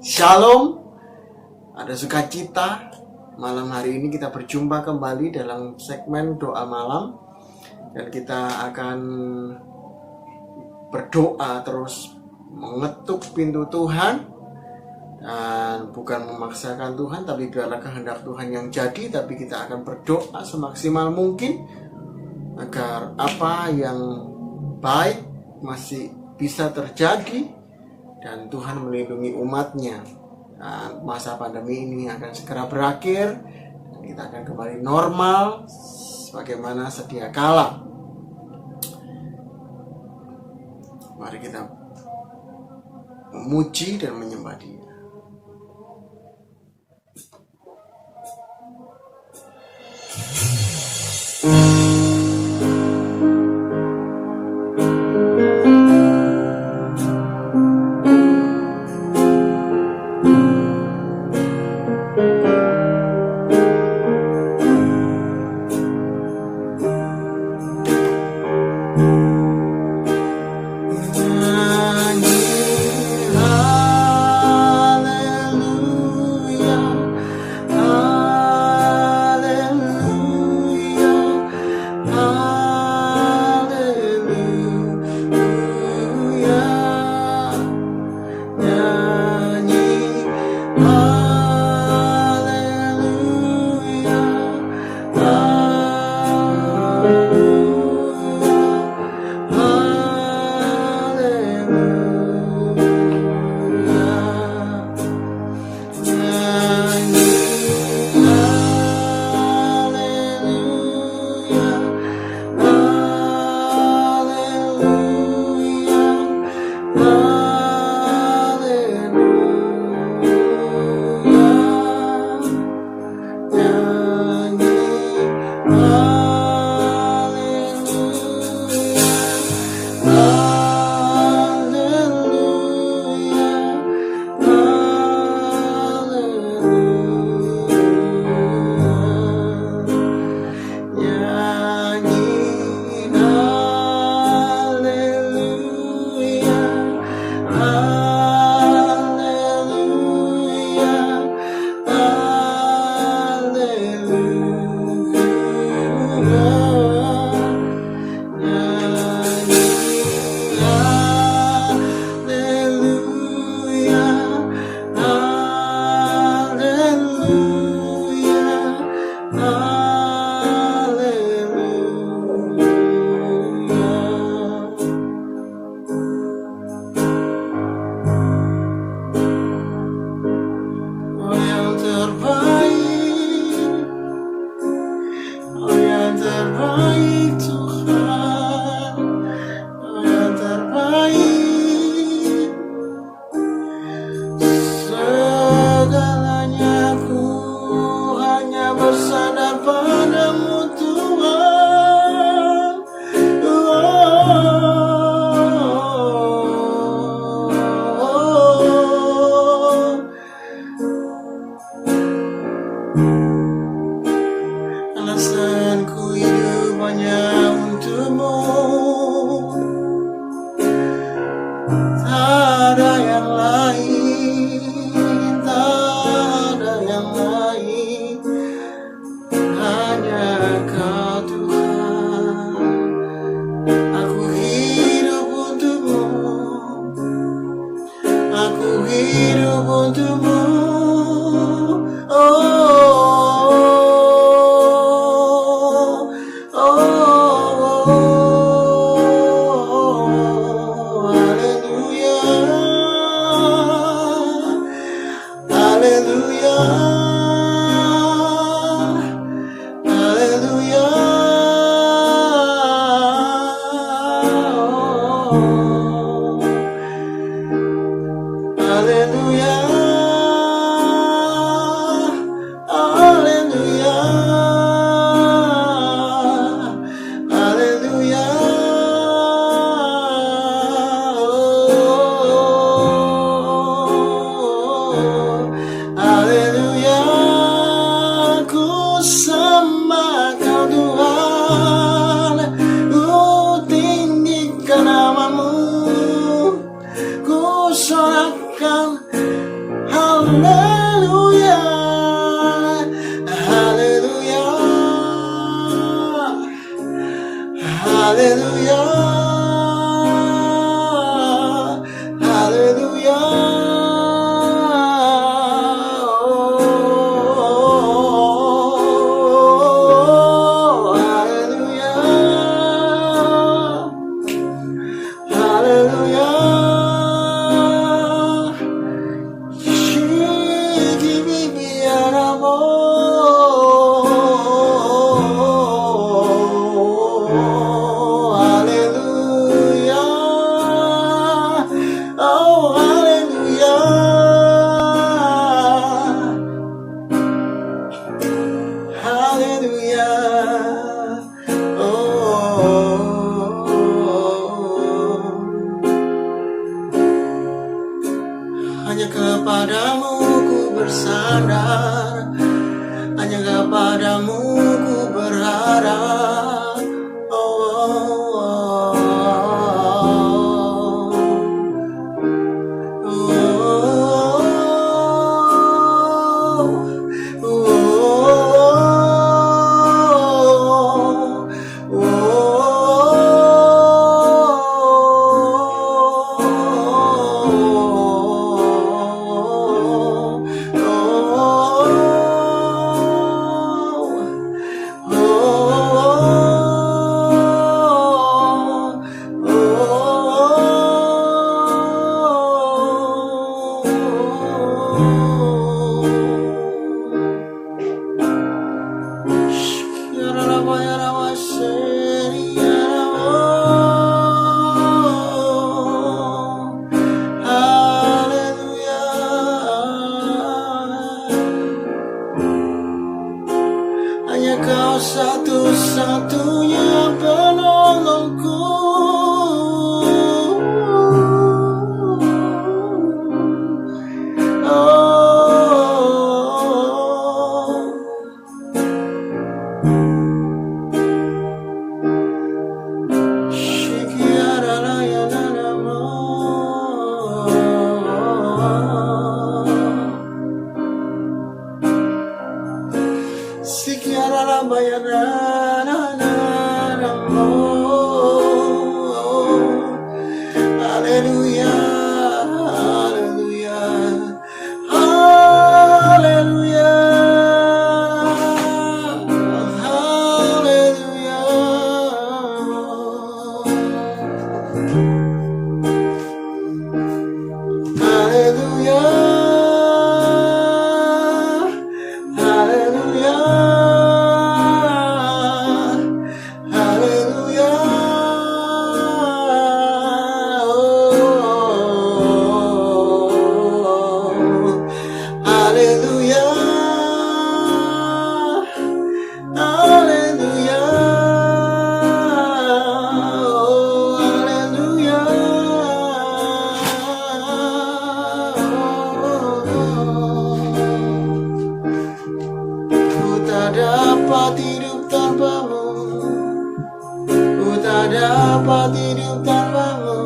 Shalom, ada sukacita. Malam hari ini kita berjumpa kembali dalam segmen doa malam. Dan kita akan berdoa terus mengetuk pintu Tuhan. Dan bukan memaksakan Tuhan, tapi biarlah kehendak Tuhan yang jadi. Tapi kita akan berdoa semaksimal mungkin agar apa yang baik masih bisa terjadi dan Tuhan melindungi umatnya. Dan masa pandemi ini akan segera berakhir dan kita akan kembali normal sebagaimana sedia kala. Mari kita memuji dan menyembah Dia. Alasanku hidup hanya untukmu, tak ada yang lain, tak ada yang lain, hanya Kau Tuhan. Aku hidup untukmu, aku hidup untukmu. Ku sorakan Hanya kepadamu ku bersandar, hanya kepadamu ku berharap. Hanya kau satu-satunya penolongku. Haleluya, haleluya, haleluya, haleluya. Haleluya, haleluya, haleluya. Haleluya, haleluya, haleluya. Ku tak dapat hidup tanpamu, ku tak dapat hidup tanpamu.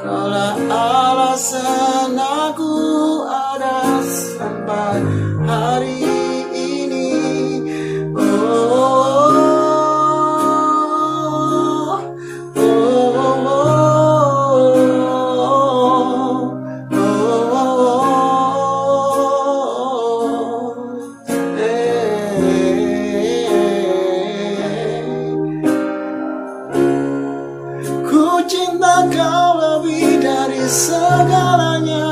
Kaulah alasan aku ada sampai hari ini. Oh, oh, oh, oh, ku cinta kau lebih dari segalanya.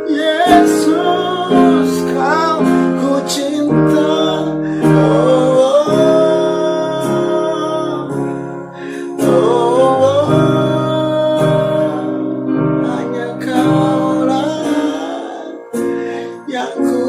Yesus, kau ku cinta. Hanya kaulah yang ku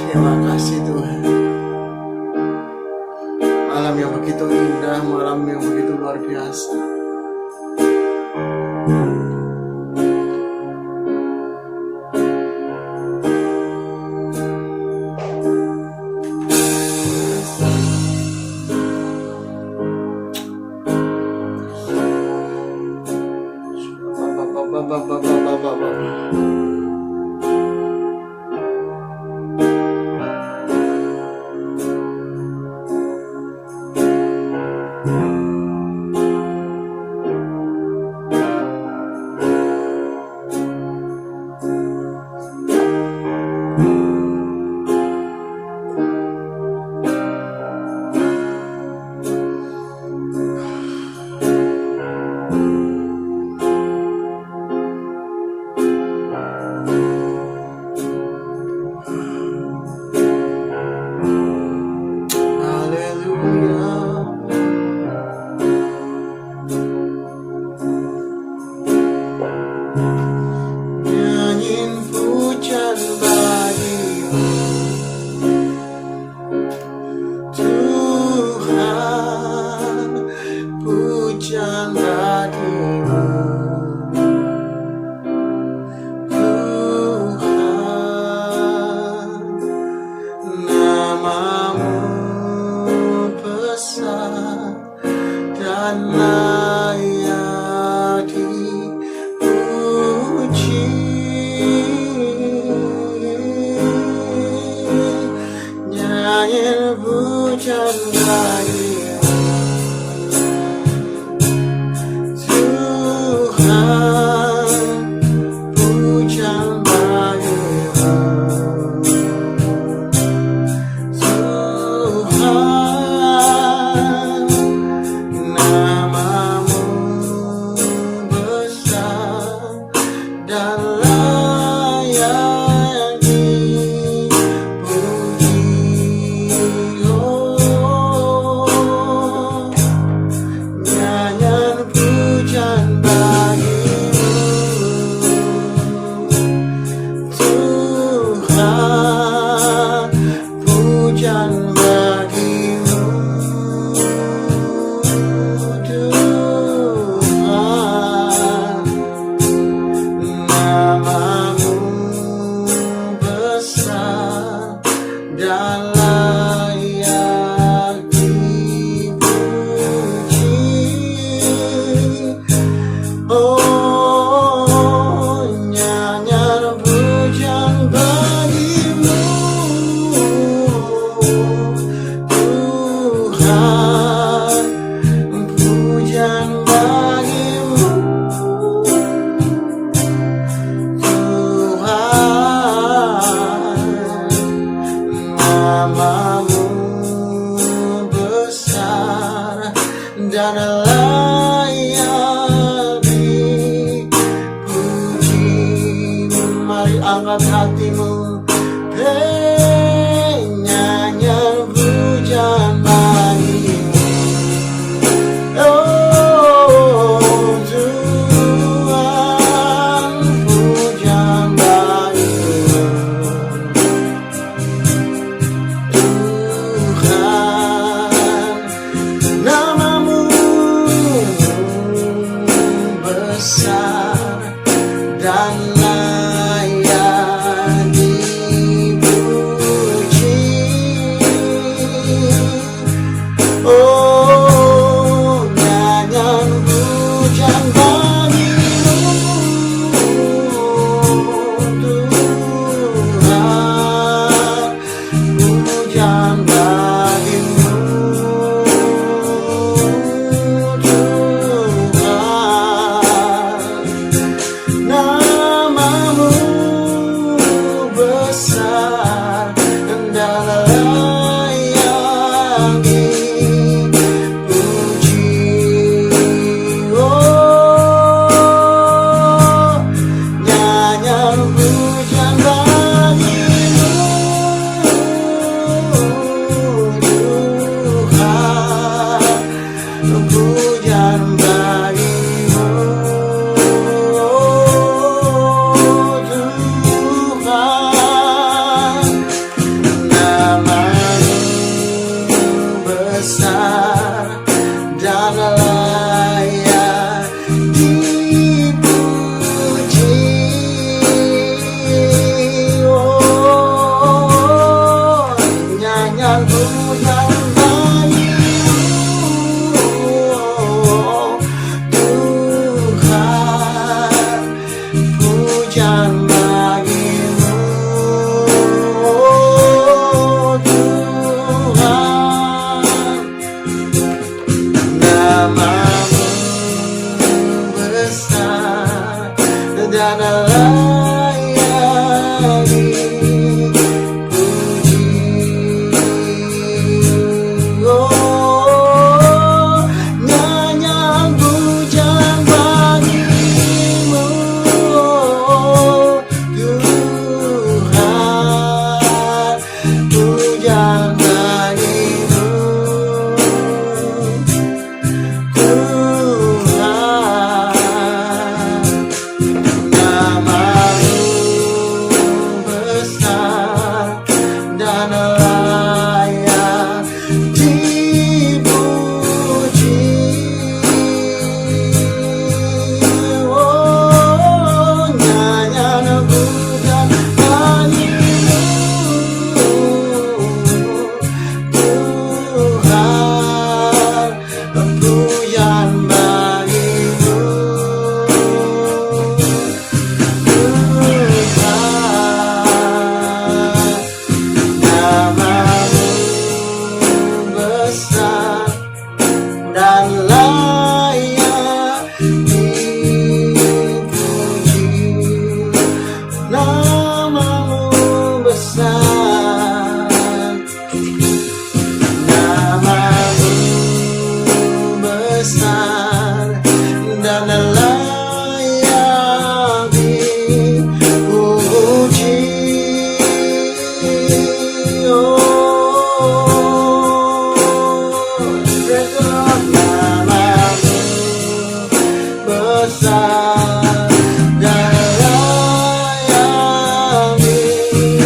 Terima kasih Tuhan. Malam yang begitu indah, malam yang begitu luar biasa. bagimu. Hei, nyanyian pujian bagimu. Oh Tuhan, pujian bagimu. Tuhan, namamu besar dan layak dipuji. Oh, nyanyian pujian bagimu, Tuhan, pujian bagimu, Tuhan. Namamu besar dan layak dipuji. Oh, nyanyian pujian bagimu, Tuhan, pujian bagimu. Besar dan layak dipuji. Oh, nyanyian pujian bagimu, Tuhan, pujian bagimu, Tuhan. Namamu besar dan layak dipuji. Oh, nyanyian pujian bagimu, Tuhan, pujian bagimu. Namamu besar dan layak dipuji. Oh, nyanyian pujian bagimu, Tuhan, pujian bagimu, Tuhan. Namamu besar dan layak dipuji. Namamu besar, namamu besar dan layak dipuji. Oh, praise the Lord. Namamu besar dan layak dipuji.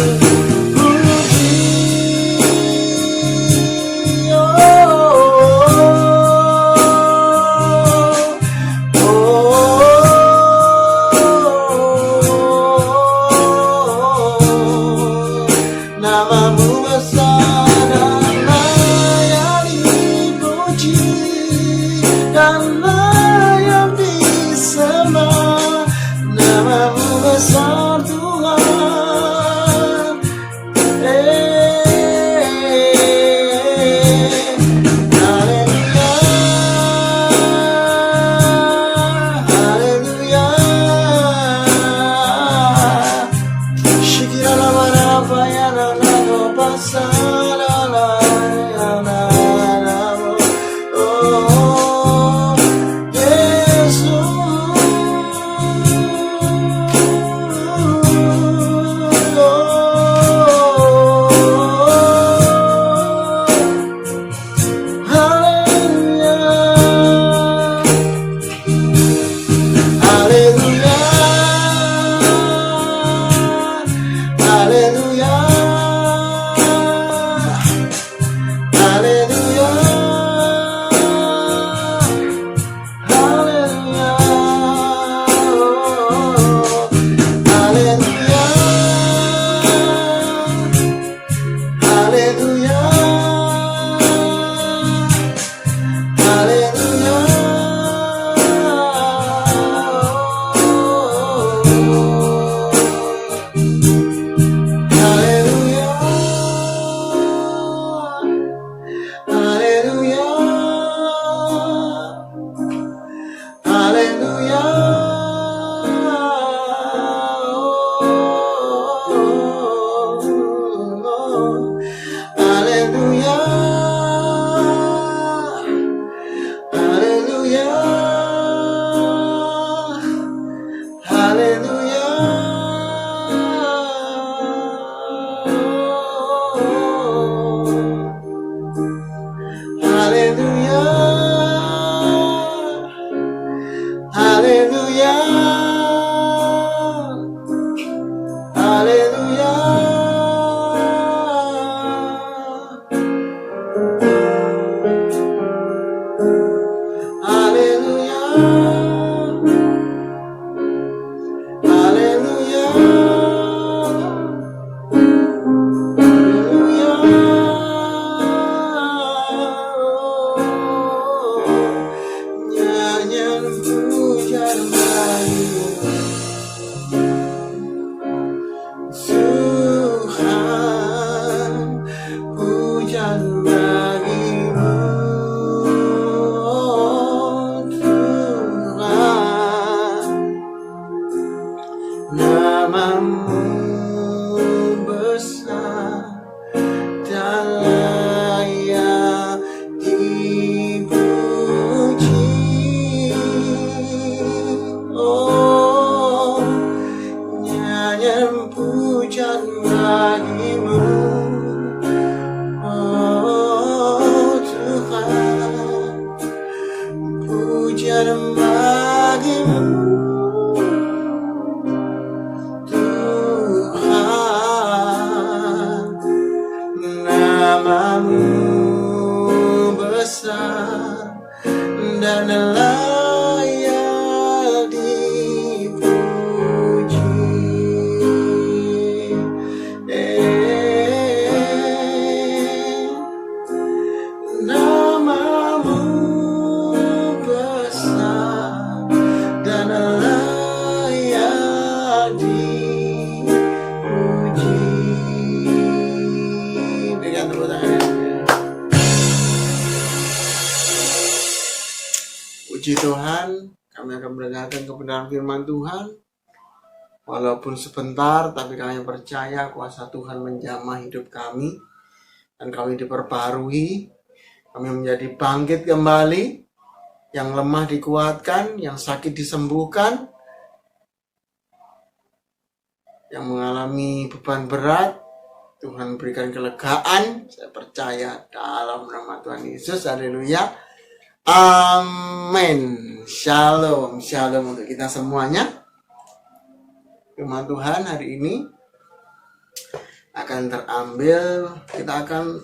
Namamu besar dan layak dipuji dan layak disembah. Namamu besar Tuhan. Haleluya, haleluya. Shikira la barapa ya la la no pasa la la ya la la. Oh, Yesus. pujian bagimu, oh Tuhan, pujian bagimu Tuhan, namamu besar dan layak dipuji. Namamu besar dan layak dipuji. Berikan tepuk tangan. Puji Tuhan, kami akan mendengarkan kebenaran firman Tuhan. Walaupun sebentar, tapi kami percaya kuasa Tuhan menjamah hidup kami. Dan kami diperbarui, kami menjadi bangkit kembali. Yang lemah dikuatkan, yang sakit disembuhkan, yang mengalami beban berat, Tuhan berikan kelegaan. Saya percaya dalam nama Tuhan Yesus, haleluya. Amin. Shalom, shalom untuk kita semuanya. Firman Tuhan hari ini akan terambil, kita akan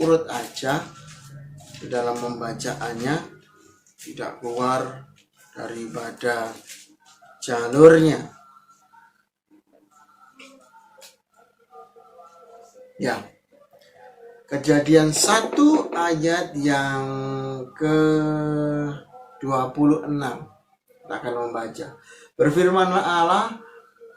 urut aja di dalam pembacaannya, tidak keluar daripada jalurnya. Ya, Kejadian 1 ayat yang ke-26. Kita akan membaca. Berfirmanlah Allah,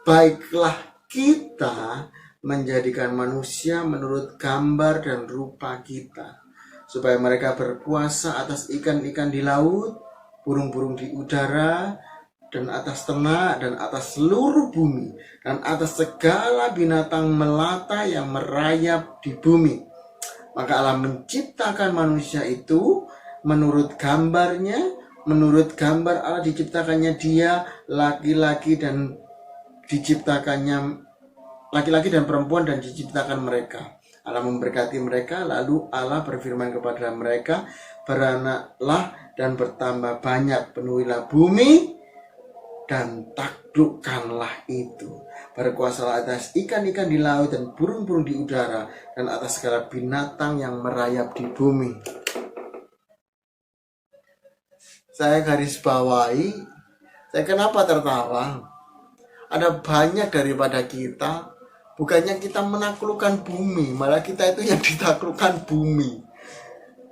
baiklah kita menjadikan manusia menurut gambar dan rupa kita, supaya mereka berkuasa atas ikan-ikan di laut, burung-burung di udara, dan atas ternak, dan atas seluruh bumi, dan atas segala binatang melata yang merayap di bumi. Maka Allah menciptakan manusia itu menurut gambarnya, menurut gambar Allah diciptakannya dia, laki-laki dan perempuan dan diciptakan mereka. Allah memberkati mereka, lalu Allah berfirman kepada mereka, beranaklah dan bertambah banyak, penuhilah bumi dan taklukkanlah itu. Berkuasalah atas ikan-ikan di laut dan burung-burung di udara dan atas segala binatang yang merayap di bumi. Saya garis bawahi, saya kenapa tertawa? Ada banyak daripada kita, bukannya kita menaklukkan bumi, malah kita itu yang ditaklukkan bumi.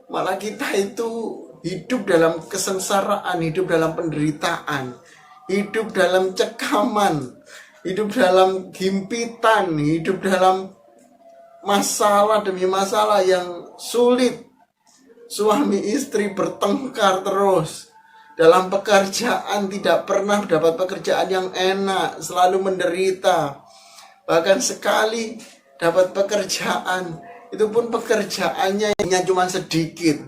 Malah kita itu hidup dalam kesengsaraan, hidup dalam penderitaan, hidup dalam cekaman, hidup dalam himpitan, hidup dalam masalah demi masalah yang sulit. Suami istri bertengkar terus. Dalam pekerjaan tidak pernah dapat pekerjaan yang enak, selalu menderita. Bahkan sekali dapat pekerjaan, itu pun pekerjaannya cuma sedikit.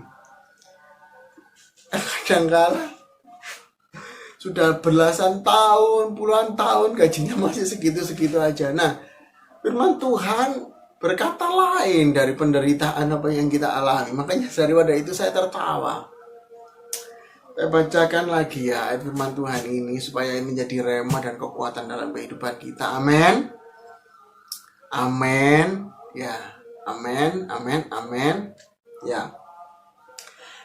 Kadang-kadang sudah belasan tahun, puluhan tahun, gajinya masih segitu-segitu aja. Nah, firman Tuhan berkata lain dari penderitaan apa yang kita alami. Makanya daripada itu saya tertawa. Saya bacakan lagi ya ayat firman Tuhan ini supaya ini menjadi rema dan kekuatan dalam kehidupan kita. Amin. Amin. Ya. Amin. Amin. Amin. Ya.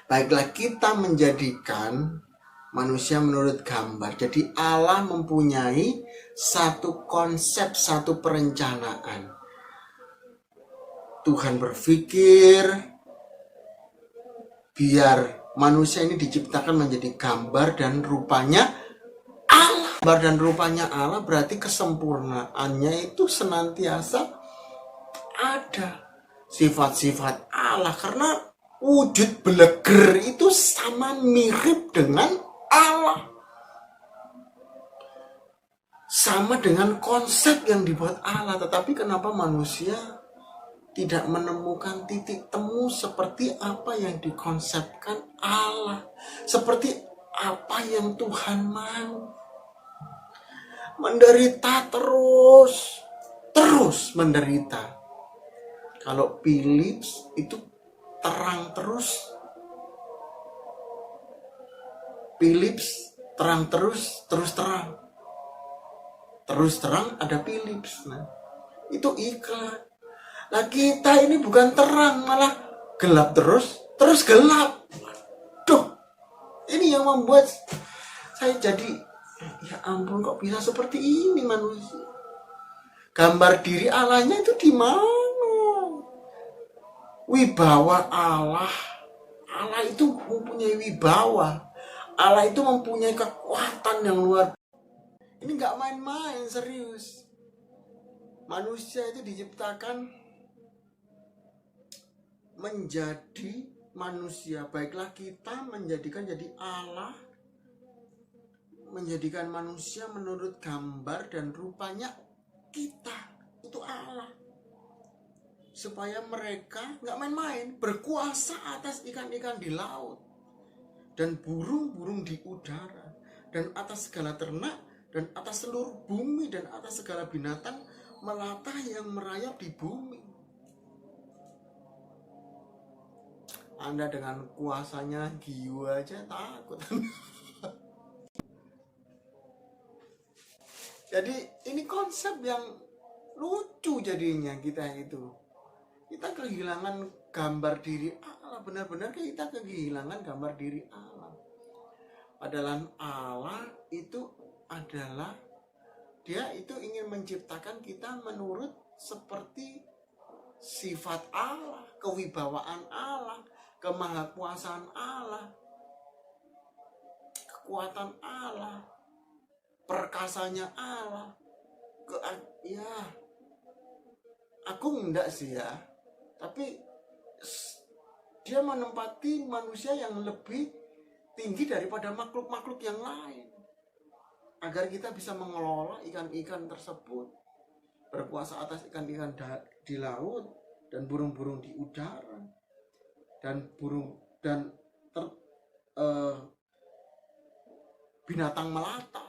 Baiklah kita menjadikan manusia menurut gambar. Jadi Allah mempunyai satu konsep, satu perencanaan. Tuhan berpikir biar manusia ini diciptakan menjadi gambar dan rupanya Allah. Gambar dan rupanya Allah berarti kesempurnaannya itu senantiasa ada. Sifat-sifat Allah, karena wujud beleger itu sama mirip dengan Allah. Sama dengan konsep yang dibuat Allah. Tetapi kenapa manusia tidak menemukan titik temu seperti apa yang dikonsepkan Allah, seperti apa yang Tuhan mau? Menderita terus terus menderita. Kalau Philips itu terang terus. Philips terang terus terang. Terus terang ada Philips. Nah, itu iklan. Nah, kita ini bukan terang, malah gelap terus gelap. Duh, ini yang membuat saya jadi, ya ampun, kok bisa seperti ini manusia. Gambar diri Allahnya itu di mana? Wibawa Allah. Allah itu mempunyai wibawa. Allah itu mempunyai kekuatan yang luar biasa. Ini gak main-main, serius. Manusia itu diciptakan menjadi manusia. Baiklah kita menjadikan jadi Allah, menjadikan manusia menurut gambar dan rupanya kita. Itu Allah. Supaya mereka gak main-main, berkuasa atas ikan-ikan di laut dan burung-burung di udara, dan atas segala ternak, dan atas seluruh bumi, dan atas segala binatang melata yang merayap di bumi. Anda dengan kuasanya giu aja takut. Jadi ini konsep yang lucu jadinya kita itu. Kita kehilangan gambar diri Allah, benar-benar kita kehilangan gambar diri Allah. Padahal Allah itu adalah, dia itu ingin menciptakan kita menurut seperti sifat Allah, kewibawaan Allah, kemahakuasaan Allah, kekuatan Allah, perkasanya Allah. Ya, aku enggak sih ya, tapi dia menempati manusia yang lebih tinggi daripada makhluk-makhluk yang lain, agar kita bisa mengelola ikan-ikan tersebut, berkuasa atas ikan-ikan di laut dan burung-burung di udara, dan binatang melata.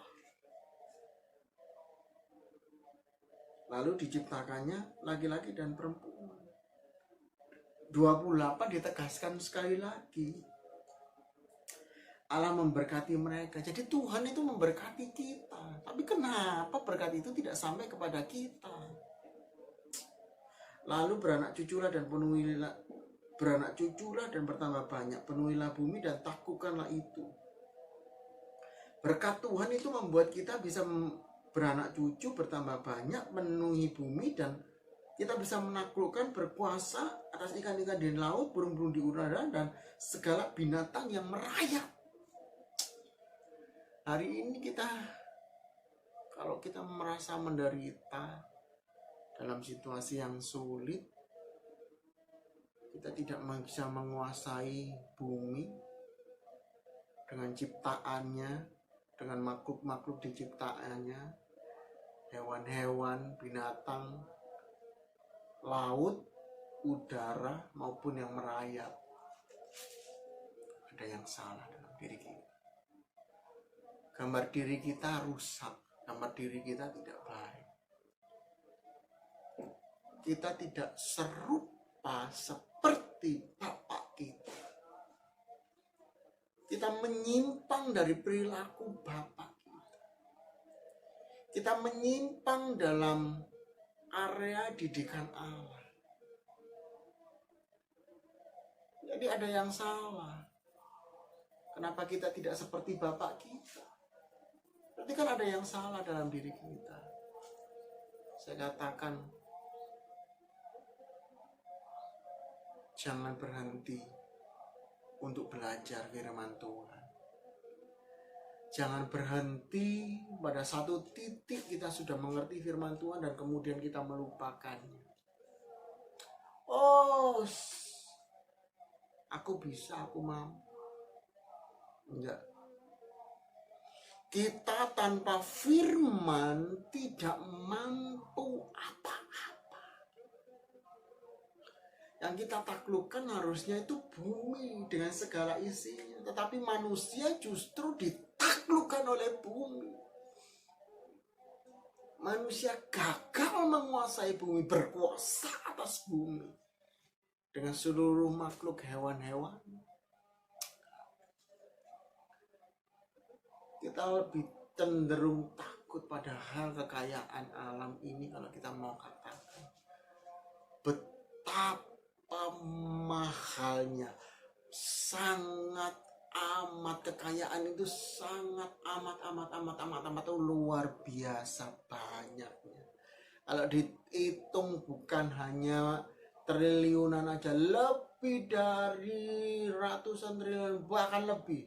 Lalu diciptakannya laki-laki dan perempuan. 28 ditegaskan sekali lagi, Allah memberkati mereka. Jadi Tuhan itu memberkati kita. Tapi kenapa berkat itu tidak sampai kepada kita? Lalu beranak cuculah dan bertambah banyak, penuhilah bumi dan taklukkanlah itu. Berkat Tuhan itu membuat kita bisa beranak cucu, bertambah banyak, memenuhi bumi, dan kita bisa menaklukkan, berkuasa atas ikan-ikan di laut, burung-burung di udara, dan segala binatang yang merayap. Hari ini kalau kita merasa menderita dalam situasi yang sulit, kita tidak bisa menguasai bumi dengan ciptaannya, dengan makhluk-makhluk diciptaannya, hewan-hewan, binatang, laut, udara, maupun yang merayap. Ada yang salah dalam diri kita. Gambar diri kita rusak, gambar diri kita tidak baik. Kita tidak serupa seperti Bapa kita. Kita menyimpang dari perilaku Bapa kita. Kita menyimpang dalam area didikan Allah. Jadi ada yang salah. Kenapa kita tidak seperti Bapa kita? Berarti kan ada yang salah dalam diri kita. Saya katakan, jangan berhenti untuk belajar firman Tuhan. Jangan berhenti pada satu titik kita sudah mengerti firman Tuhan dan kemudian kita melupakannya. Oh, aku bisa, aku mampu. Enggak. Kita tanpa firman tidak mampu apa-apa. Yang kita taklukkan harusnya itu bumi dengan segala isinya. Tetapi manusia justru ditaklukkan oleh bumi. manusia gagal menguasai bumi, berkuasa atas bumi dengan seluruh makhluk hewan-hewan. Kita lebih cenderung takut pada hal kekayaan alam ini kalau kita mau katakan betapa mahalnya, sangat amat kekayaan itu sangat amat luar biasa banyaknya. Kalau dihitung bukan hanya triliunan aja, lebih dari ratusan triliun, bahkan lebih.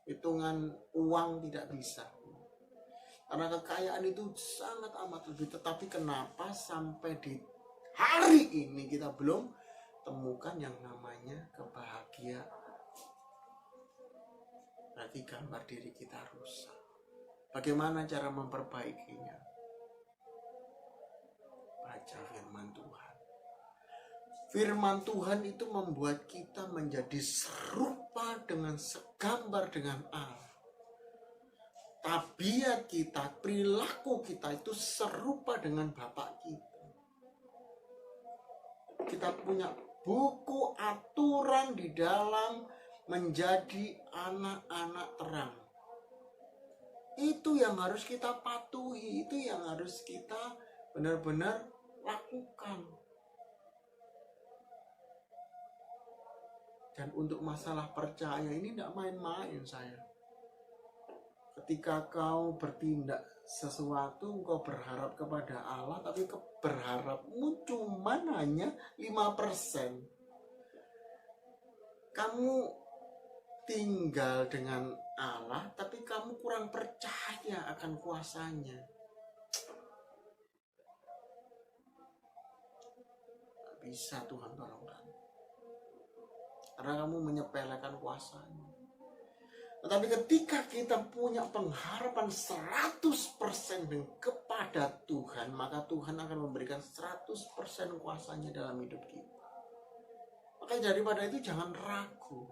Hitungan uang tidak bisa, karena kekayaan itu sangat amat lebih. Tetapi kenapa sampai di hari ini kita belum temukan yang namanya kebahagiaan? Berarti gambar diri kita rusak. Bagaimana cara memperbaikinya? Baca firman Tuhan. Firman Tuhan itu membuat kita menjadi serupa dengan segambar dengan Allah. Tabiat kita, perilaku kita itu serupa dengan Bapa kita. Kita punya buku aturan di dalam menjadi anak-anak terang. Itu yang harus kita patuhi, itu yang harus kita benar-benar lakukan. Dan untuk masalah percaya ini tidak main-main saya. Ketika kau bertindak sesuatu, kau berharap kepada Allah, tapi berharapmu cuma hanya 5%. Kamu tinggal dengan Allah, tapi kamu kurang percaya akan kuasanya. Gak bisa Tuhan tolongkan, karena kamu menyepelekan kuasanya. Tetapi ketika kita punya pengharapan 100% kepada Tuhan, maka Tuhan akan memberikan 100% kuasanya dalam hidup kita. Maka daripada itu jangan ragu.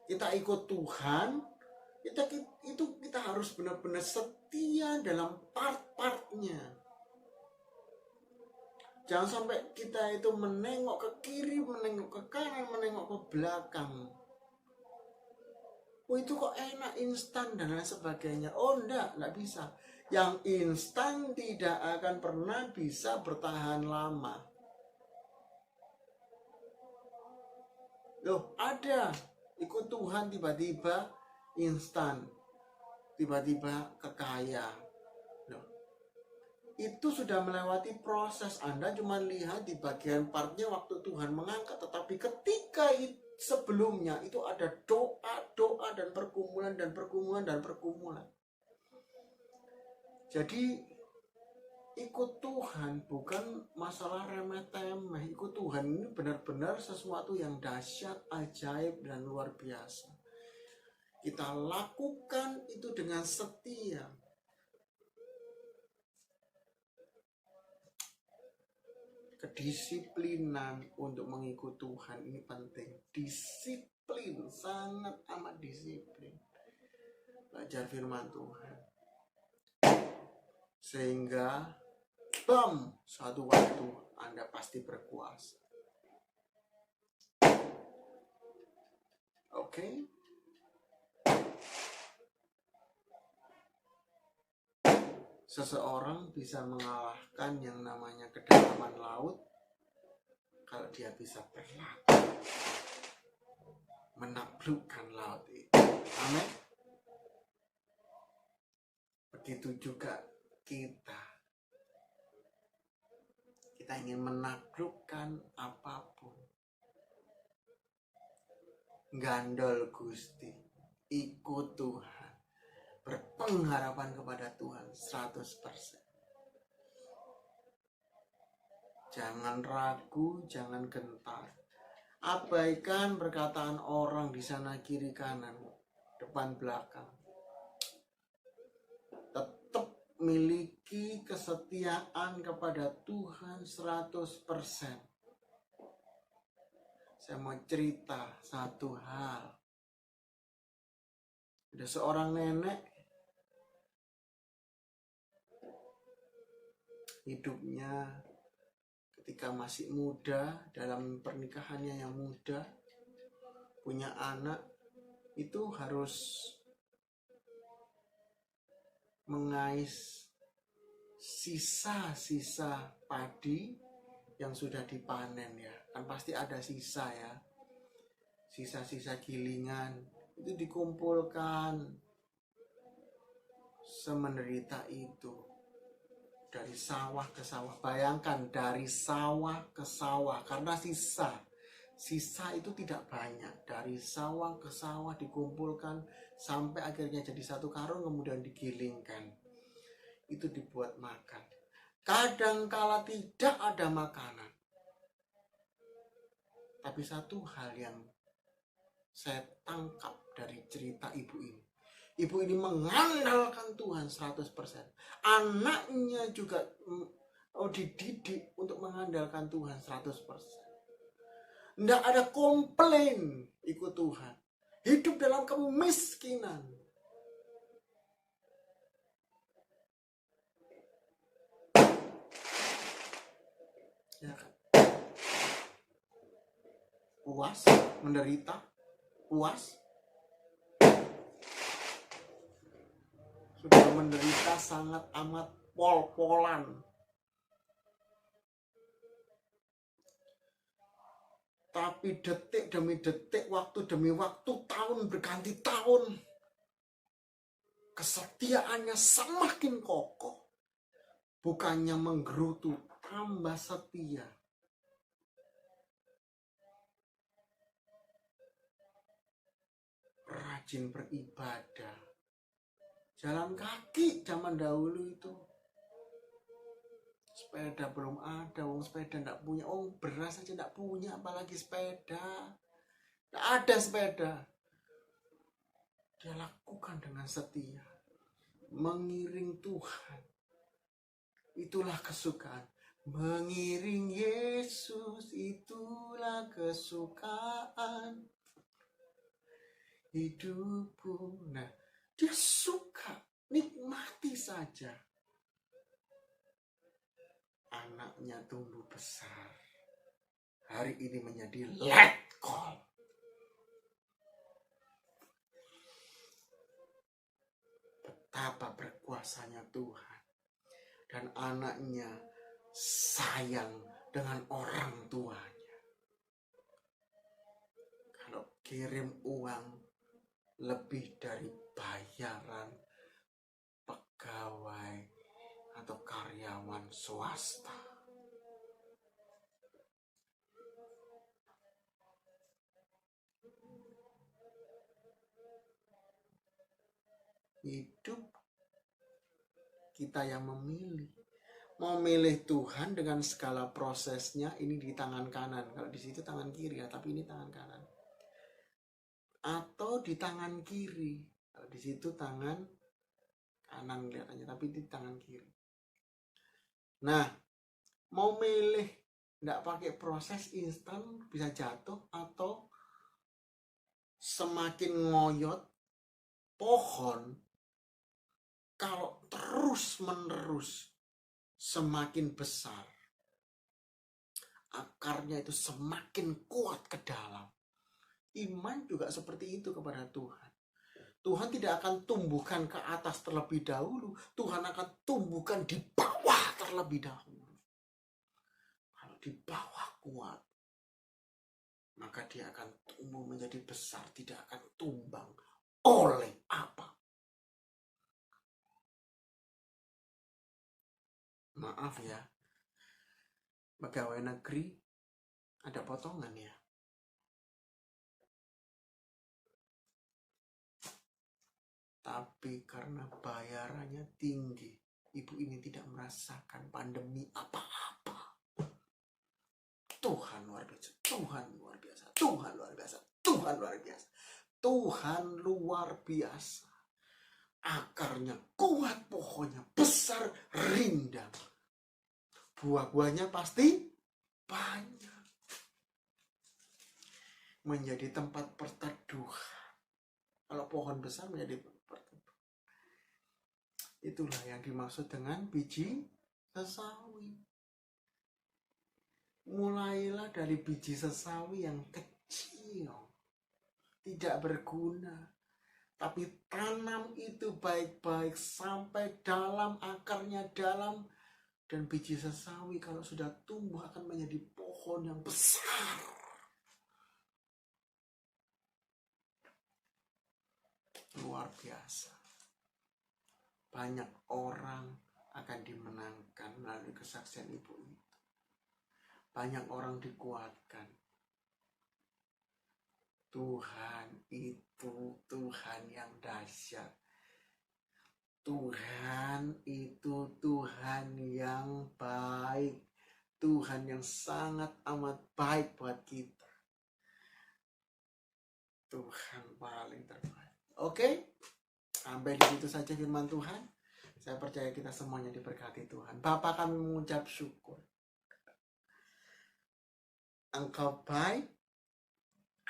Kita ikut Tuhan, kita harus benar-benar setia dalam part-partnya. Jangan sampai kita itu menengok ke kiri, menengok ke kanan, menengok ke belakang. Oh itu kok enak, instan dan lain sebagainya. Oh enggak bisa. Yang instan tidak akan pernah bisa bertahan lama. Loh ada, ikut Tuhan tiba-tiba instan, tiba-tiba kekaya. Loh, itu sudah melewati proses. Anda cuma lihat di bagian partnya waktu Tuhan mengangkat. Tetapi ketika sebelumnya itu ada doa dan pergumulan. Jadi ikut Tuhan bukan masalah remeh-temeh. Ikut Tuhan ini benar-benar sesuatu yang dahsyat, ajaib, dan luar biasa. Kita lakukan itu dengan setia. Kedisiplinan untuk mengikut Tuhan ini penting. Disiplin, sangat amat disiplin. Belajar firman Tuhan. Sehingga suatu waktu Anda pasti berkuasa. Oke? Seseorang bisa mengalahkan yang namanya kedalaman laut kalau dia bisa berlatih menaklukkan laut itu. Amin. Begitu juga kita ingin menaklukkan apapun, gandol Gusti, ikut Tuhan, berpengharapan kepada Tuhan 100%. Jangan ragu, jangan gentar. Abaikan perkataan orang di sana kiri kanan, depan belakang. Tetap miliki kesetiaan kepada Tuhan 100%. Saya mau cerita satu hal. Ada seorang nenek hidupnya ketika masih muda, dalam pernikahannya yang muda, punya anak, itu harus mengais sisa-sisa padi yang sudah dipanen ya. Kan pasti ada sisa ya. Sisa-sisa gilingan itu dikumpulkan, semenderita itu, dari sawah ke sawah. Bayangkan, dari sawah ke sawah, karena sisa itu tidak banyak. Dari sawah ke sawah dikumpulkan sampai akhirnya jadi satu karung, kemudian digilingkan. Itu dibuat makan. Kadangkala tidak ada makanan. Tapi satu hal yang saya tangkap dari cerita ibu ini. Ibu ini mengandalkan Tuhan 100%. Anaknya juga dididik untuk mengandalkan Tuhan 100%. Tidak ada komplain ikut Tuhan. Hidup dalam kemiskinan. Ya kan? Puas, menderita, puas. Sudah menderita sangat amat pol-polan. Tapi detik demi detik, waktu demi waktu, tahun berganti tahun, kesetiaannya semakin kokoh. Bukannya menggerutu, tambah setia. Rajin beribadah. Jalan kaki zaman dahulu itu. Sepeda belum ada, sepeda tidak punya, beras aja tidak punya, apalagi sepeda. Tidak ada sepeda. Dia lakukan dengan setia, mengiring Tuhan. Itulah kesukaan. Mengiring Yesus, itulah kesukaan hidupku. Nah, dia suka, nikmati saja. Anaknya tumbuh besar. Hari ini menjadi letkol. Betapa berkuasanya Tuhan. Dan anaknya sayang dengan orang tuanya. Kalau kirim uang lebih dari bayaran pegawai atau karyawan swasta. Hidup kita yang memilih. Mau milih Tuhan dengan segala prosesnya, ini di tangan kanan. Kalau di situ tangan kiri ya, tapi ini tangan kanan. Atau di tangan kiri. Kalau di situ tangan kanan kelihatannya, tapi di tangan kiri. Nah, mau milih tidak pakai proses instan, bisa jatuh, atau semakin ngoyot pohon, kalau terus-menerus semakin besar, akarnya itu semakin kuat ke dalam. Iman juga seperti itu kepada Tuhan. Tuhan tidak akan tumbuhkan ke atas terlebih dahulu. Tuhan akan tumbuhkan di bawah terlebih dahulu. Kalau di bawah kuat, maka dia akan tumbuh menjadi besar, tidak akan tumbang oleh apa. Maaf ya, pegawai negeri ada potongan ya. Tapi karena bayarannya tinggi, ibu ini tidak merasakan pandemi apa-apa. Tuhan luar biasa, Tuhan luar biasa, Tuhan luar biasa, Tuhan luar biasa, Tuhan luar biasa. Akarnya kuat, pohonnya besar, rindang. Buah-buahnya pasti banyak. Menjadi tempat perteduhan. Kalau pohon besar menjadi perteduhan. Itulah yang dimaksud dengan biji sesawi. Mulailah dari biji sesawi yang kecil, tidak berguna. Tapi tanam itu baik-baik sampai dalam, akarnya dalam. Dan biji sesawi kalau sudah tumbuh akan menjadi pohon yang besar. Luar biasa. Banyak orang akan dimenangkan melalui kesaksian ibu itu. Banyak orang dikuatkan. Tuhan itu Tuhan yang dahsyat. Tuhan itu Tuhan yang baik. Tuhan yang sangat amat baik buat kita. Tuhan paling terbaik. Oke? Sampai di situ saja firman Tuhan. Saya percaya kita semuanya diberkati Tuhan. Bapa, kami mengucap syukur. Engkau baik.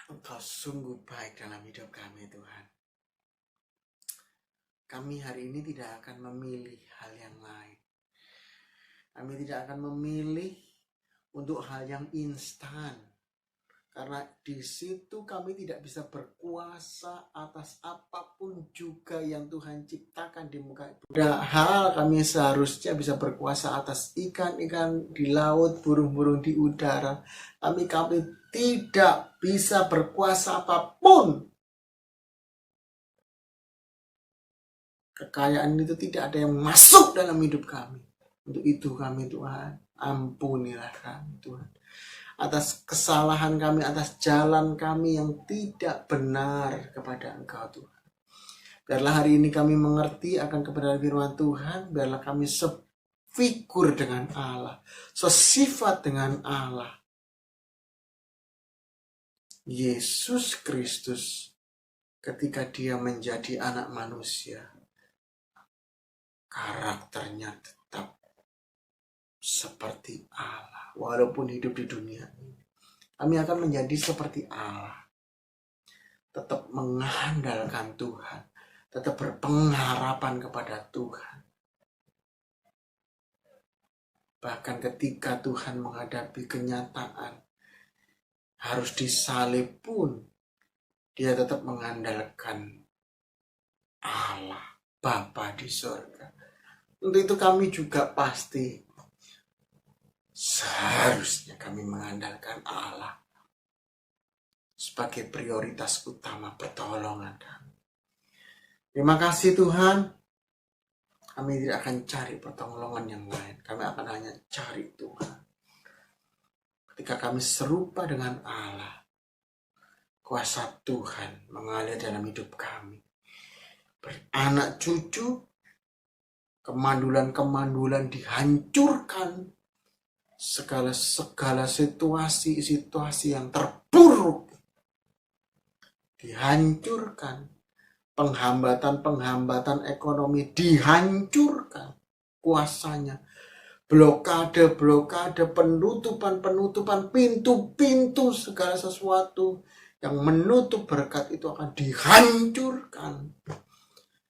Engkau sungguh baik dalam hidup kami Tuhan. Kami hari ini tidak akan memilih hal yang lain. Kami tidak akan memilih untuk hal yang instan. Karena di situ kami tidak bisa berkuasa atas apapun juga yang Tuhan ciptakan di muka bumi. Padahal kami seharusnya bisa berkuasa atas ikan-ikan di laut, burung-burung di udara. Kami tidak bisa berkuasa apapun. Kekayaan itu tidak ada yang masuk dalam hidup kami. Untuk itu kami Tuhan, ampunilah kami Tuhan. Atas kesalahan kami, atas jalan kami yang tidak benar kepada Engkau Tuhan. Biarlah hari ini kami mengerti akan kebenaran firman Tuhan. Biarlah kami sefigur dengan Allah, sesifat dengan Allah. Yesus Kristus ketika dia menjadi anak manusia, karakternya tetap seperti Allah. Walaupun hidup di dunia ini, kami akan menjadi seperti Allah. Tetap mengandalkan Tuhan, tetap berpengharapan kepada Tuhan. Bahkan ketika Tuhan menghadapi kenyataan harus disalib pun, dia tetap mengandalkan Allah, Bapa di surga. Untuk itu kami juga pasti seharusnya kami mengandalkan Allah sebagai prioritas utama pertolongan kami. Terima kasih Tuhan. Kami tidak akan cari pertolongan yang lain. Kami akan hanya cari Tuhan. Ketika kami serupa dengan Allah, kuasa Tuhan mengalir dalam hidup kami. Beranak cucu, kemandulan-kemandulan dihancurkan. Segala situasi yang terburuk dihancurkan. Penghambatan ekonomi dihancurkan kuasanya. Blokade, penutupan, pintu-pintu segala sesuatu yang menutup berkat itu akan dihancurkan.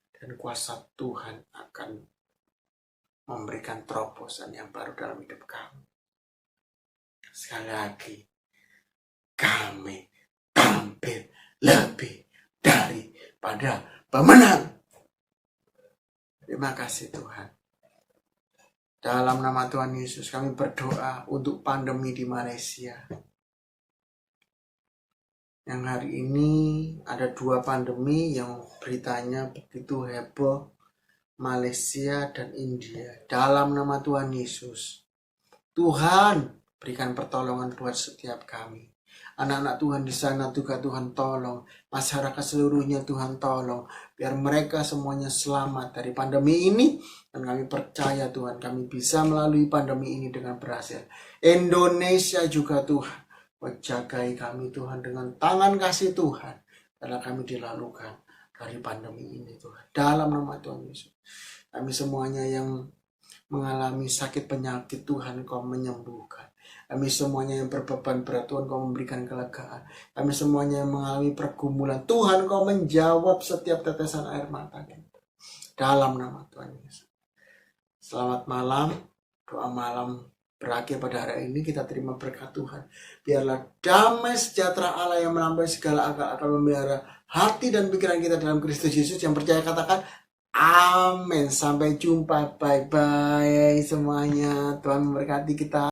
Dan kuasa Tuhan akan memberikan terobosan yang baru dalam hidup kami. Sekali lagi, kami tampil lebih daripada pemenang. Terima kasih Tuhan. Dalam nama Tuhan Yesus kami berdoa untuk pandemi di Malaysia. Yang hari ini ada 2 pandemi yang beritanya begitu heboh. Malaysia dan India. Dalam nama Tuhan Yesus, Tuhan berikan pertolongan buat setiap kami. Anak-anak Tuhan di sana juga Tuhan tolong. Masyarakat seluruhnya Tuhan tolong. Biar mereka semuanya selamat dari pandemi ini. Dan kami percaya Tuhan, kami bisa melalui pandemi ini dengan berhasil. Indonesia juga Tuhan, menjagai kami Tuhan dengan tangan kasih Tuhan. Karena kami dilalukan dari pandemi ini Tuhan. Dalam nama Tuhan Yesus. Kami semuanya yang mengalami sakit penyakit Tuhan Kau menyembuhkan. Kami semuanya yang berbeban berat Tuhan Kau memberikan kelegaan. Kami semuanya yang mengalami pergumulan Tuhan Kau menjawab setiap tetesan air mata kita. Dalam nama Tuhan Yesus. Selamat malam. doa malam berakhir pada hari ini, kita terima berkat Tuhan. Biarlah damai sejahtera Allah yang melampaui segala akal akan memelihara hati dan pikiran kita dalam Kristus Yesus. Yang percaya katakan amin. Sampai jumpa, bye bye semuanya. Tuhan memberkati kita.